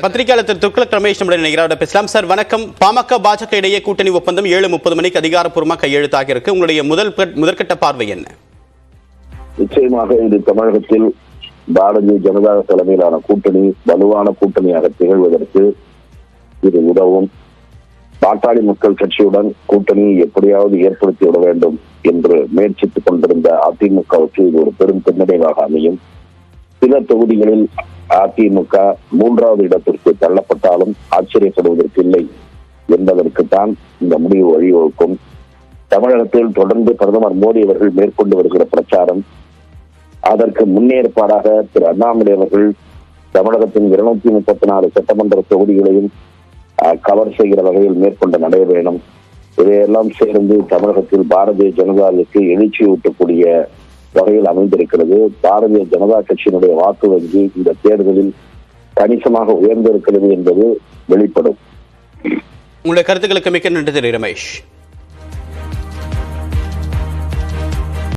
பத்திரிகையாளர் திரு துக்ளக் ரமேஷ் நம்முடைய நிகழ்ச்சியோட பேசலாம். சார் வணக்கம். பாமக பாஜக இடையே கூட்டணி ஒப்பந்தம் 7:30 மணிக்கு அதிகாரப்பூர்வமாக கையெழுத்தாக இருக்கு. உங்களுடைய முதற்கட்ட பார்வை என்ன? நிச்சயமாக இது தமிழகத்தில் பாரதிய ஜனதா தலைமையிலான கூட்டணி வலுவான கூட்டணியாக திகழ்வதற்கு இது உதவும். பாட்டாளி மக்கள் கட்சியுடன் கூட்டணியை எப்படியாவது ஏற்படுத்திவிட வேண்டும் என்று முயற்சித்துக் கொண்டிருந்த அதிமுகவுக்கு இது ஒரு பெரும் பின்னடைவாக அமையும். சில தொகுதிகளில் அதிமுக 3வது இடத்திற்கு தள்ளப்பட்டாலும் ஆச்சரியப்படுவதற்கு இல்லை என்பதற்குத்தான் இந்த முடிவு வழிவகுக்கும். தமிழகத்தில் தொடர்ந்து பிரதமர் மோடி அவர்கள் மேற்கொண்டு வருகிற பிரச்சாரம், அதற்கு முன்னேற்பாடாக திரு அண்ணாமலை அவர்கள் தமிழகத்தின் 234 சட்டமன்ற தொகுதிகளையும் கவர் செய்கிற வகையில் மேற்கொண்ட நடைபயணம், இதையெல்லாம் சேர்ந்து தமிழகத்தில் பாரதிய ஜனதாவுக்கு எழுச்சியூட்டக்கூடிய வகையில் அமைந்திருக்கிறது. பாரதிய ஜனதா கட்சியினுடைய வாக்கு வங்கி இந்த தேர்தலில் கணிசமாக உயர்ந்திருக்கிறது என்பது வெளிப்படும். உங்களுடைய கருத்துக்களுக்கு மிக்க நன்றி திரு ரமேஷ்.